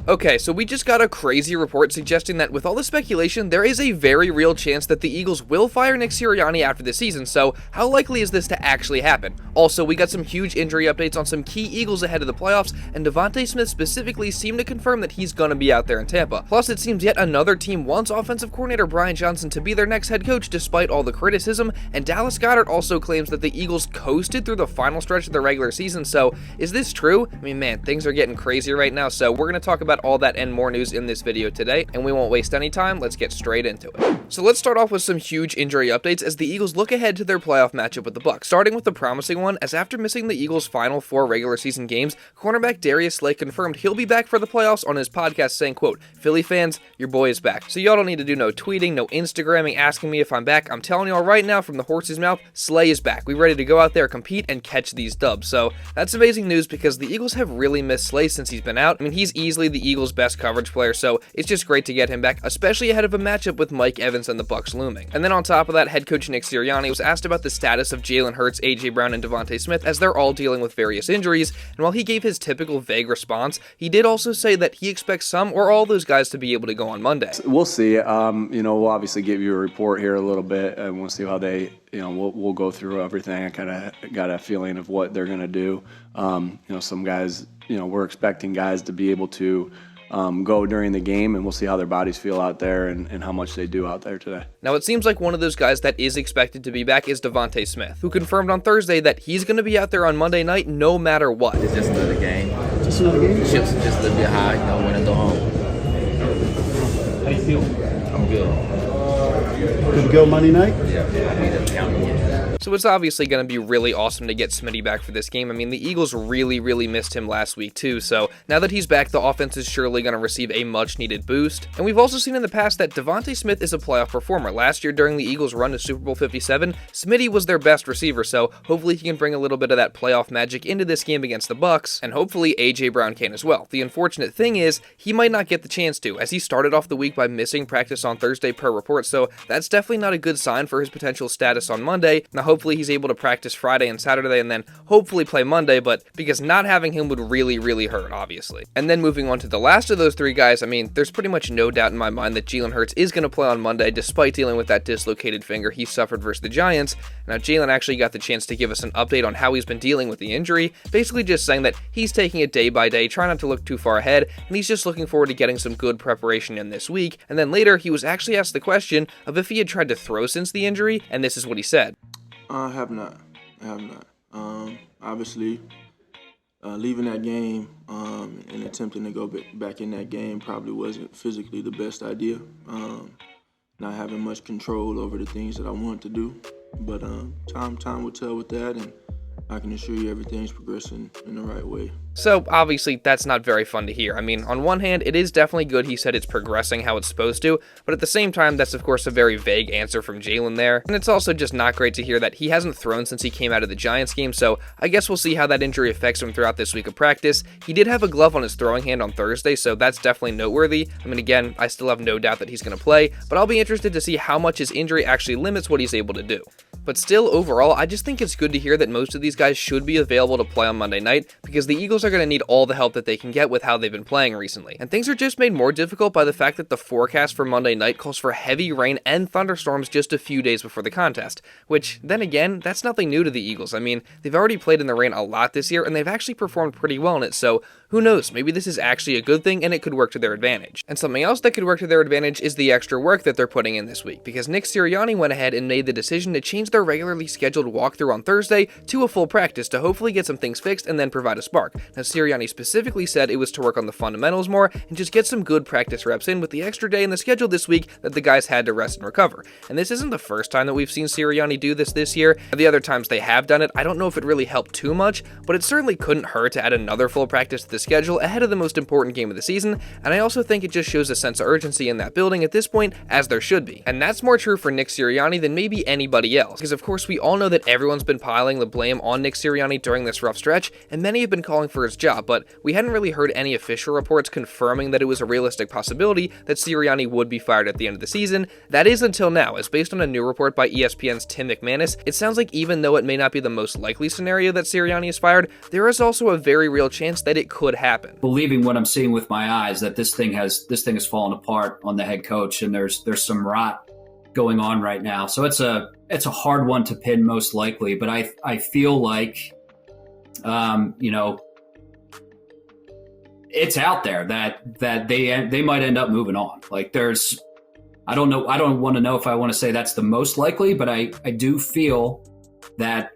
Okay, so we just got a crazy report suggesting that with all the speculation, there is a very real chance that the Eagles will fire Nick Sirianni after the season, so how likely is this to actually happen? Also, we got some huge injury updates on some key Eagles ahead of the playoffs, and DeVonta Smith specifically seemed to confirm that he's gonna be out there in Tampa. Plus, it seems yet another team wants offensive coordinator Brian Johnson to be their next head coach despite all the criticism, and Dallas Goedert also claims that the Eagles coasted through the final stretch of the regular season, so is this true? I mean, man, things are getting crazy right now, so we're gonna talk about all that and more news in this video today, and we won't waste any time. Let's get straight into it. So let's start off with some huge injury updates as the Eagles look ahead to their playoff matchup with the Bucs, starting with the promising one, as after missing the Eagles' final 4 regular season games, cornerback Darius confirmed he'll be back for the playoffs on his podcast saying, quote, "Philly fans, your boy is back. So y'all don't need to do no tweeting, no Instagramming, asking me if I'm back. I'm telling y'all right now from the horse's mouth, Slay is back. We ready to go out there, compete, and catch these dubs." So that's amazing news because the Eagles have really missed Slay since he's been out. I mean, he's easily the Eagles' best coverage player, so it's just great to get him back, especially ahead of a matchup with Mike Evans and the Bucs looming. And then on top of that, head coach Nick Sirianni was asked about the status of Jalen Hurts, AJ Brown, and DeVonta Smith as they're all dealing with various injuries, and while he gave his typical vague response, he did also say that he expects some or all those guys to be able to go on Monday. We'll see. We'll obviously give you a report here a little bit, and we'll see how they, we'll go through everything. I kind of got a feeling of what they're going to do. Some guys, we're expecting guys to be able to go during the game, and we'll see how their bodies feel out there and how much they do out there today. Now, it seems like one of those guys that is expected to be back is DeVonta Smith, who confirmed on Thursday that he's going to be out there on Monday night no matter what. It's just another game. Just another game? Chips are just a little bit high, win and go home. How you feel? I'm good. Good to go Monday night? Yeah, I'll be there counting it. So it's obviously going to be really awesome to get Smitty back for this game. I mean, the Eagles really missed him last week too, so now that he's back, the offense is surely going to receive a much-needed boost. And we've also seen in the past that DeVonta Smith is a playoff performer. Last year during the Eagles' run to Super Bowl 57, Smitty was their best receiver, so hopefully he can bring a little bit of that playoff magic into this game against the Bucs, and hopefully AJ Brown can as well. The unfortunate thing is, he might not get the chance to, as he started off the week by missing practice on Thursday per report, so that's definitely not a good sign for his potential status on Monday. Now hopefully he's able to practice Friday and Saturday and then hopefully play Monday, but because not having him would really hurt, obviously. And then moving on to the last of those 3 guys, I mean, there's pretty much no doubt in my mind that Jalen Hurts is going to play on Monday despite dealing with that dislocated finger he suffered versus the Giants. Now, Jalen actually got the chance to give us an update on how he's been dealing with the injury, basically just saying that he's taking it day by day, trying not to look too far ahead, and he's just looking forward to getting some good preparation in this week. And then later, he was actually asked the question of if he had tried to throw since the injury, and this is what he said. I have not. Obviously, leaving that game and attempting to go back in that game probably wasn't physically the best idea. Not having much control over the things that I wanted to do. But time will tell with that, and I can assure you everything's progressing in the right way. So, obviously, that's not very fun to hear. I mean, on one hand, it is definitely good he said it's progressing how it's supposed to, but at the same time, that's of course a very vague answer from Jalen there. And it's also just not great to hear that he hasn't thrown since he came out of the Giants game, so I guess we'll see how that injury affects him throughout this week of practice. He did have a glove on his throwing hand on Thursday, so that's definitely noteworthy. I mean, again, I still have no doubt that he's going to play, but I'll be interested to see how much his injury actually limits what he's able to do. But still, overall, I just think it's good to hear that most of these guys should be available to play on Monday night, because the Eagles are going to need all the help that they can get with how they've been playing recently. And things are just made more difficult by the fact that the forecast for Monday night calls for heavy rain and thunderstorms just a few days before the contest, which, then again, that's nothing new to the Eagles. I mean, they've already played in the rain a lot this year, and they've actually performed pretty well in it, so who knows, maybe this is actually a good thing and it could work to their advantage. And something else that could work to their advantage is the extra work that they're putting in this week, because Nick Sirianni went ahead and made the decision to change their regularly scheduled walkthrough on Thursday to a full practice to hopefully get some things fixed and then provide a spark. Now, Sirianni specifically said it was to work on the fundamentals more and just get some good practice reps in with the extra day in the schedule this week that the guys had to rest and recover. And this isn't the first time that we've seen Sirianni do this year. The other times they have done it, I don't know if it really helped too much, but it certainly couldn't hurt to add another full practice to the schedule ahead of the most important game of the season, and I also think it just shows a sense of urgency in that building at this point, as there should be. And that's more true for Nick Sirianni than maybe anybody else, because of course we all know that everyone's been piling the blame on Nick Sirianni during this rough stretch, and many have been calling for his job, but we hadn't really heard any official reports confirming that it was a realistic possibility that Sirianni would be fired at the end of the season. That is until now, as based on a new report by ESPN's Tim McManus, it sounds like even though it may not be the most likely scenario that Sirianni is fired, there is also a very real chance that it could could happen. Believing what I'm seeing with my eyes, that this thing has fallen apart on the head coach, and there's some rot going on right now. So it's a hard one to pin, most likely, but I feel like it's out there that they might end up moving on. Like I don't know. I don't want to know if I want to say that's the most likely, but I do feel that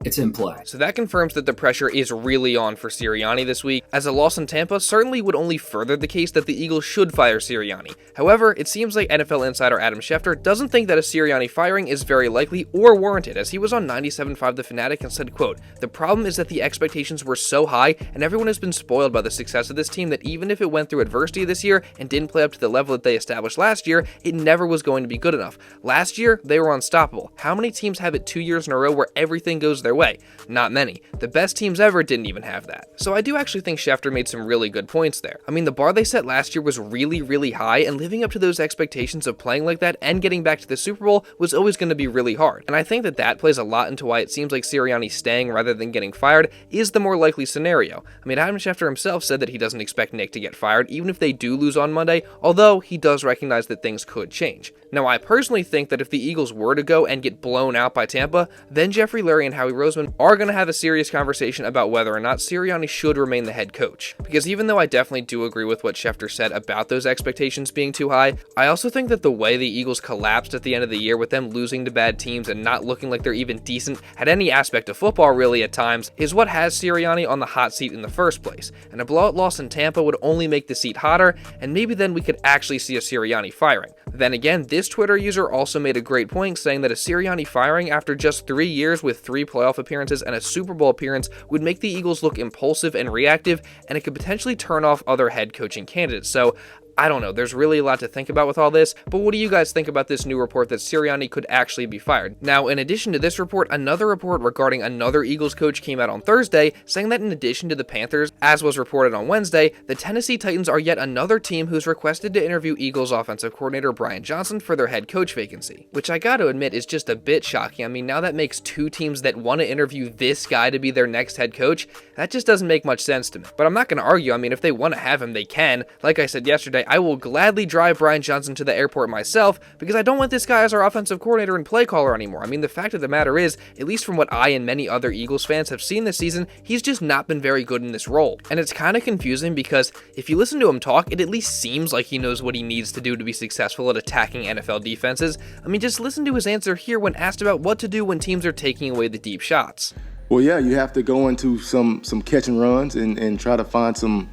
it's in play. So that confirms that the pressure is really on for Sirianni this week, as a loss in Tampa certainly would only further the case that the Eagles should fire Sirianni. However, it seems like NFL insider Adam Schefter doesn't think that a Sirianni firing is very likely or warranted, as he was on 97.5 The Fanatic and said, quote, "The problem is that the expectations were so high and everyone has been spoiled by the success of this team that even if it went through adversity this year and didn't play up to the level that they established last year, it never was going to be good enough. Last year, they were unstoppable. How many teams have it 2 years in a row where everything goes their way? Not many. The best teams ever didn't even have that." So I do actually think Schefter made some really good points there. I mean, the bar they set last year was really, really high, and living up to those expectations of playing like that and getting back to the Super Bowl was always going to be really hard. And I think that plays a lot into why it seems like Sirianni staying rather than getting fired is the more likely scenario. I mean, Adam Schefter himself said that he doesn't expect Nick to get fired, even if they do lose on Monday, although he does recognize that things could change. Now, I personally think that if the Eagles were to go and get blown out by Tampa, then Jeffrey Lurie and Howie Roseman are going to have a serious conversation about whether or not Sirianni should remain the head coach. Because even though I definitely do agree with what Schefter said about those expectations being too high, I also think that the way the Eagles collapsed at the end of the year with them losing to bad teams and not looking like they're even decent at any aspect of football really at times is what has Sirianni on the hot seat in the first place. And a blowout loss in Tampa would only make the seat hotter, and maybe then we could actually see a Sirianni firing. Then again, this Twitter user also made a great point saying that a Sirianni firing after just 3 years with 3 playoff appearances and a Super Bowl appearance would make the Eagles look impulsive and reactive, and it could potentially turn off other head coaching candidates. So I don't know, there's really a lot to think about with all this, but what do you guys think about this new report that Sirianni could actually be fired? Now, in addition to this report, another report regarding another Eagles coach came out on Thursday, saying that in addition to the Panthers, as was reported on Wednesday, the Tennessee Titans are yet another team who's requested to interview Eagles offensive coordinator Brian Johnson for their head coach vacancy, which I gotta admit is just a bit shocking. I mean, now that makes 2 teams that want to interview this guy to be their next head coach. That just doesn't make much sense to me. But I'm not gonna argue. I mean, if they want to have him, they can. Like I said yesterday, I will gladly drive Brian Johnson to the airport myself because I don't want this guy as our offensive coordinator and play caller anymore. I mean, the fact of the matter is, at least from what I and many other Eagles fans have seen this season, he's just not been very good in this role. And it's kind of confusing because if you listen to him talk, it at least seems like he knows what he needs to do to be successful at attacking NFL defenses. I mean, just listen to his answer here when asked about what to do when teams are taking away the deep shots. Well, yeah, you have to go into some catch and runs and try to find some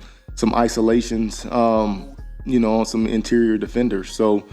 isolations, on some interior defenders. So,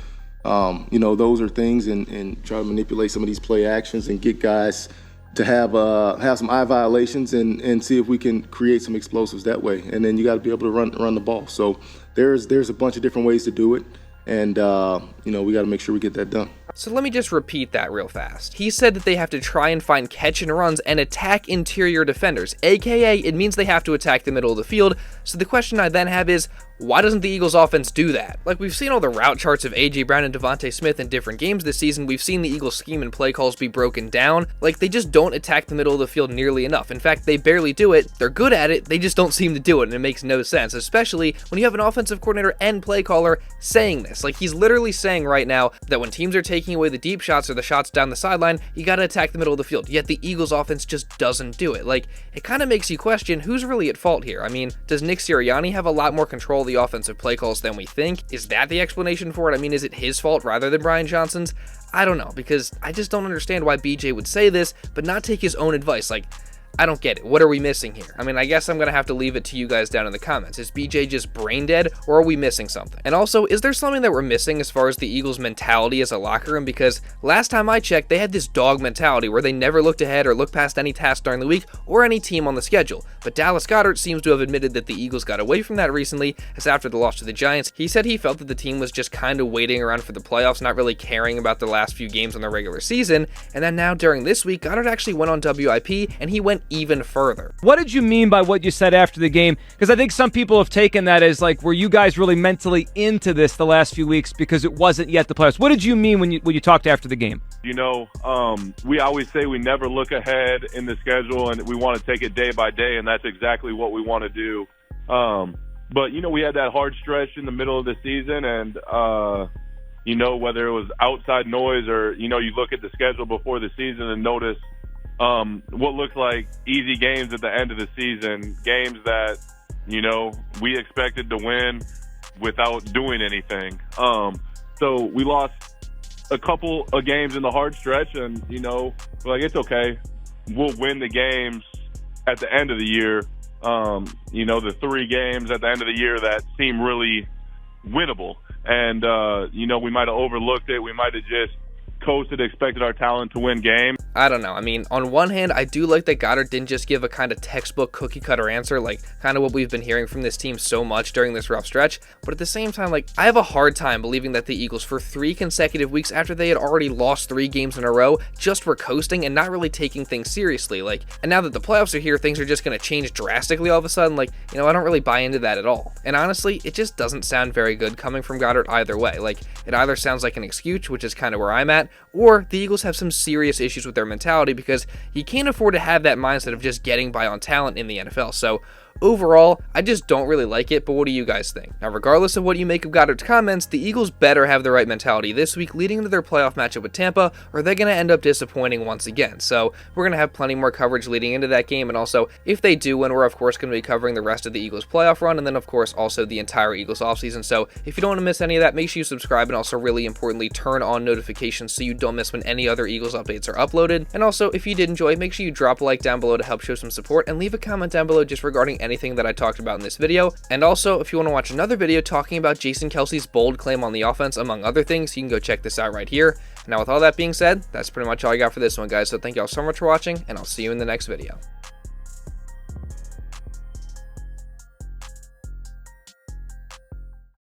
those are things, and try to manipulate some of these play actions and get guys to have some eye violations and see if we can create some explosives that way. And then you got to be able to run the ball. So there's a bunch of different ways to do it, and we got to make sure we get that done. So let me just repeat that real fast. He said that they have to try and find catch and runs and attack interior defenders, aka it means they have to attack the middle of the field. So the question I then have is, why doesn't the Eagles offense do that? Like, we've seen all the route charts of A.J. Brown and DeVonta Smith in different games this season. We've seen the Eagles scheme and play calls be broken down. Like, they just don't attack the middle of the field nearly enough. In fact, they barely do it. They're good at it. They just don't seem to do it, and it makes no sense, especially when you have an offensive coordinator and play caller saying this. Like, he's literally saying right now that when teams are taking away the deep shots or the shots down the sideline, you got to attack the middle of the field. Yet the Eagles offense just doesn't do it. Like, it kind of makes you question who's really at fault here. I mean, does Nick Sirianni have a lot more control of the offensive play calls than we think? Is that the explanation for it? I mean, is it his fault rather than Brian Johnson's? I don't know, because I just don't understand why BJ would say this, but not take his own advice. Like, I don't get it. What are we missing here? I mean, I guess I'm going to have to leave it to you guys down in the comments. Is BJ just brain dead, or are we missing something? And also, is there something that we're missing as far as the Eagles' mentality as a locker room? Because last time I checked, they had this dog mentality where they never looked ahead or looked past any task during the week or any team on the schedule. But Dallas Goedert seems to have admitted that the Eagles got away from that recently, as after the loss to the Giants, he said he felt that the team was just kind of waiting around for the playoffs, not really caring about the last few games on the regular season. And then now during this week, Goedert actually went on WIP, and he went even further. What did you mean by what you said after the game? Because I think some people have taken that as like, were you guys really mentally into this the last few weeks because it wasn't yet the playoffs? What did you mean when you talked after the game? We always say we never look ahead in the schedule, and we want to take it day by day, and that's exactly what we want to do. But, we had that hard stretch in the middle of the season, and, whether it was outside noise or, you look at the schedule before the season and notice what looks like easy games at the end of the season, games that, we expected to win without doing anything. So we lost a couple of games in the hard stretch, and, we're like, it's okay. We'll win the games at the end of the year. The 3 games at the end of the year that seem really winnable. And, we might have overlooked it. We might have just coasted, expected our talent to win games. I don't know. I mean, on one hand, I do like that Goddard didn't just give a kind of textbook cookie cutter answer, like kind of what we've been hearing from this team so much during this rough stretch. But at the same time, I have a hard time believing that the Eagles, for 3 consecutive weeks after they had already lost 3 games in a row, just were coasting and not really taking things seriously. And now that the playoffs are here, things are just going to change drastically all of a sudden. I don't really buy into that at all. And honestly, it just doesn't sound very good coming from Goddard either way. It either sounds like an excuse, which is kind of where I'm at, or the Eagles have some serious issues with their mentality, because you can't afford to have that mindset of just getting by on talent in the NFL. So overall, I just don't really like it, but what do you guys think? Now, regardless of what you make of Goddard's comments, the Eagles better have the right mentality this week leading into their playoff matchup with Tampa, or they're going to end up disappointing once again. So we're going to have plenty more coverage leading into that game, and also, if they do win, we're of course going to be covering the rest of the Eagles playoff run, and then of course also the entire Eagles offseason. So if you don't want to miss any of that, make sure you subscribe, and also really importantly, turn on notifications so you don't miss when any other Eagles updates are uploaded. And also, if you did enjoy, make sure you drop a like down below to help show some support, and leave a comment down below just regarding anything that I talked about in this video. And also, if you want to watch another video talking about Jason Kelce's bold claim on the offense, among other things, you can go check this out right here. Now, with all that being said, that's pretty much all I got for this one, guys. So thank you all so much for watching, and I'll see you in the next video.